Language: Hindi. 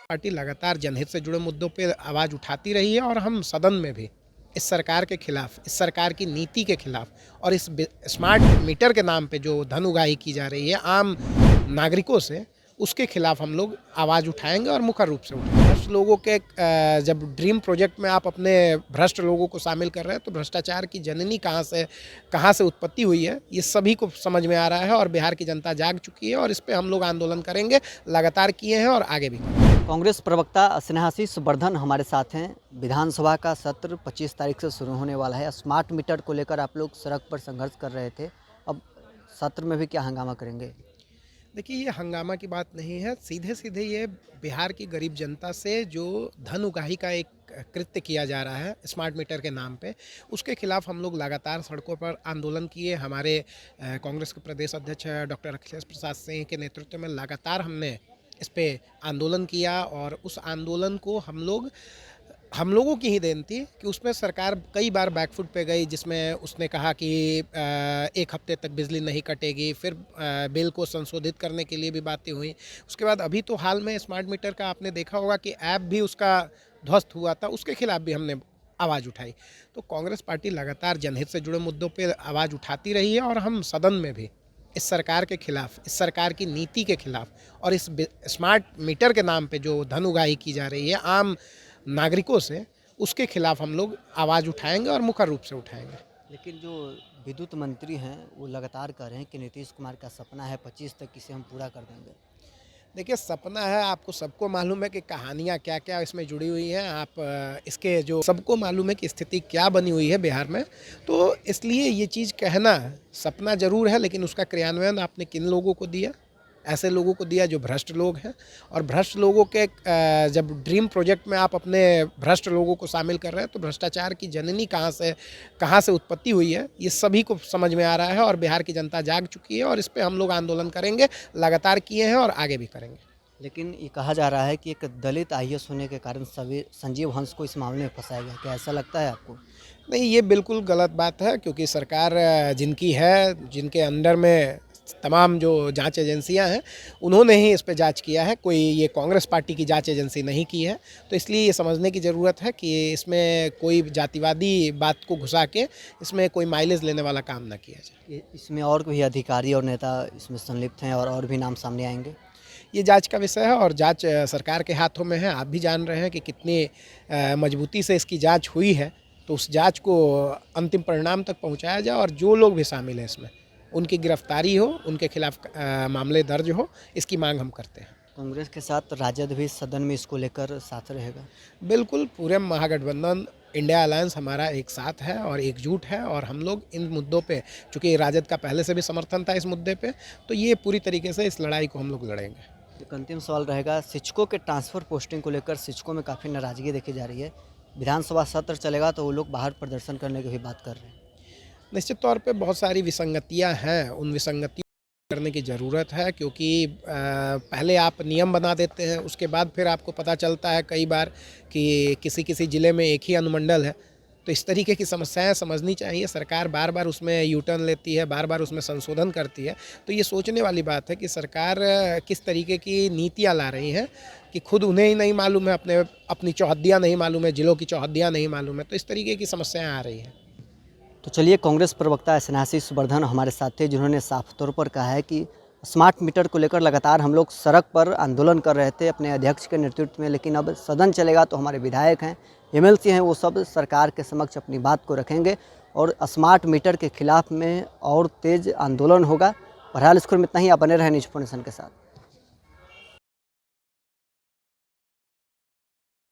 पार्टी लगातार जनहित से जुड़े मुद्दों पे आवाज़ उठाती रही है और हम सदन में भी इस सरकार के खिलाफ, इस सरकार की नीति के खिलाफ और इस स्मार्ट मीटर के नाम पे जो धन उगाही की जा रही है आम नागरिकों से, उसके खिलाफ हम लोग आवाज़ उठाएंगे और मुखर रूप से उठाएंगे। भ्रष्ट लोगों के जब ड्रीम प्रोजेक्ट में आप अपने भ्रष्ट लोगों को शामिल कर रहे हैं तो भ्रष्टाचार की जननी कहाँ से उत्पत्ति हुई है ये सभी को समझ में आ रहा है और बिहार की जनता जाग चुकी है और इस पर हम लोग आंदोलन करेंगे, लगातार किए हैं और आगे भी करेंगे। कांग्रेस प्रवक्ता स्नेहाशीष वर्धन हमारे साथ हैं। विधानसभा का सत्र 25 तारीख से शुरू होने वाला है। स्मार्ट मीटर को लेकर आप लोग सड़क पर संघर्ष कर रहे थे, अब सत्र में भी क्या हंगामा करेंगे? देखिए, ये हंगामा की बात नहीं है, सीधे सीधे ये बिहार की गरीब जनता से जो धन उगाही का एक कृत्य किया जा रहा है स्मार्ट मीटर के नाम पे, उसके खिलाफ हम लोग लगातार सड़कों पर आंदोलन किए। हमारे कांग्रेस के प्रदेश अध्यक्ष डॉक्टर अखिलेश प्रसाद सिंह के नेतृत्व में लगातार हमने इस पे आंदोलन किया और उस आंदोलन को हम लोगों की ही देन थी कि उसमें सरकार कई बार बैकफुट पे गई, जिसमें उसने कहा कि 1 हफ्ते तक बिजली नहीं कटेगी, फिर बिल को संशोधित करने के लिए भी बातें हुई। उसके बाद अभी तो हाल में स्मार्ट मीटर का आपने देखा होगा कि ऐप भी उसका ध्वस्त हुआ था, उसके खिलाफ भी हमने आवाज़ उठाई। तो कांग्रेस पार्टी लगातार जनहित से जुड़े मुद्दों पे आवाज़ उठाती रही है और हम सदन में भी इस सरकार के खिलाफ, इस सरकार की नीति के खिलाफ और इस स्मार्ट मीटर के नाम पे जो धन उगाही की जा रही है आम नागरिकों से, उसके खिलाफ हम लोग आवाज़ उठाएंगे और मुखर रूप से उठाएंगे। लेकिन जो विद्युत मंत्री हैं वो लगातार कह रहे हैं कि नीतीश कुमार का सपना है 25 तक इसे हम पूरा कर देंगे। देखिए, सपना है, आपको सबको मालूम है कि कहानियाँ क्या क्या इसमें जुड़ी हुई हैं। आप इसके जो सबको मालूम है कि स्थिति क्या बनी हुई है बिहार में, तो इसलिए ये चीज़ कहना सपना ज़रूर है, लेकिन उसका क्रियान्वयन आपने किन लोगों को दिया? ऐसे लोगों को दिया जो भ्रष्ट लोग हैं। और भ्रष्ट लोगों के जब ड्रीम प्रोजेक्ट में आप अपने भ्रष्ट लोगों को शामिल कर रहे हैं तो भ्रष्टाचार की जननी कहाँ से उत्पत्ति हुई है ये सभी को समझ में आ रहा है और बिहार की जनता जाग चुकी है और इस पर हम लोग आंदोलन करेंगे, लगातार किए हैं और आगे भी करेंगे। लेकिन ये कहा जा रहा है कि एक दलित आईएएस होने के कारण सभी संजीव हंस को इस मामले में फंसाया गया, क्या ऐसा लगता है आपको? नहीं, ये बिल्कुल गलत बात है, क्योंकि सरकार जिनकी है, जिनके अंडर में तमाम जो जांच एजेंसियां हैं, उन्होंने ही इस पे जांच किया है। कोई ये कांग्रेस पार्टी की जांच एजेंसी नहीं की है। तो इसलिए ये समझने की ज़रूरत है कि इसमें कोई जातिवादी बात को घुसा के इसमें कोई माइलेज लेने वाला काम ना किया जाए। इसमें और भी अधिकारी और नेता इसमें संलिप्त हैं और भी नाम सामने आएंगे? ये जांच का विषय है और जांच सरकार के हाथों में है। आप भी जान रहे हैं कि कितनी मजबूती से इसकी जांच हुई है। तो उस जांच को अंतिम परिणाम तक पहुंचाया जाए और जो लोग भी शामिल हैं इसमें उनकी गिरफ्तारी हो, उनके खिलाफ मामले दर्ज हो, इसकी मांग हम करते हैं। कांग्रेस के साथ राजद भी सदन में इसको लेकर साथ रहेगा? बिल्कुल, पूरे महागठबंधन इंडिया अलायंस हमारा एक साथ है और एकजुट है और हम लोग इन मुद्दों पे, चूँकि राजद का पहले से भी समर्थन था इस मुद्दे पे, तो ये पूरी तरीके से इस लड़ाई को हम लोग लड़ेंगे। एक अंतिम सवाल रहेगा, शिक्षकों के ट्रांसफ़र पोस्टिंग को लेकर शिक्षकों में काफ़ी नाराज़गी देखी जा रही है। विधानसभा सत्र चलेगा तो वो लोग बाहर प्रदर्शन करने की भी बात कर रहे हैं। निश्चित तौर पे बहुत सारी विसंगतियां हैं, उन विसंगतियों करने की ज़रूरत है, क्योंकि पहले आप नियम बना देते हैं, उसके बाद फिर आपको पता चलता है कई बार कि किसी किसी ज़िले में एक ही अनुमंडल है। तो इस तरीके की समस्याएं समझनी चाहिए। सरकार बार बार उसमें यू टर्न लेती है, बार बार उसमें संशोधन करती है। तो ये सोचने वाली बात है कि सरकार किस तरीके की नीतियाँ ला रही हैं कि खुद उन्हें ही नहीं मालूम है, अपनी चौहद्दियाँ नहीं मालूम है, ज़िलों की चौहद्दियाँ नहीं मालूम है। तो इस तरीके की समस्याएँ आ रही हैं। तो चलिए, कांग्रेस प्रवक्ता स्नेहाशीष वर्धन हमारे साथ थे, जिन्होंने साफ तौर पर कहा है कि स्मार्ट मीटर को लेकर लगातार हम लोग सड़क पर आंदोलन कर रहे थे अपने अध्यक्ष के नेतृत्व में, लेकिन अब सदन चलेगा तो हमारे विधायक हैं, एमएलसी हैं, वो सब सरकार के समक्ष अपनी बात को रखेंगे और स्मार्ट मीटर के खिलाफ में और तेज़ आंदोलन होगा। बहरहाल, इस खबर में इतना ही। आप बने रहें न्यूज़ 24 के साथ।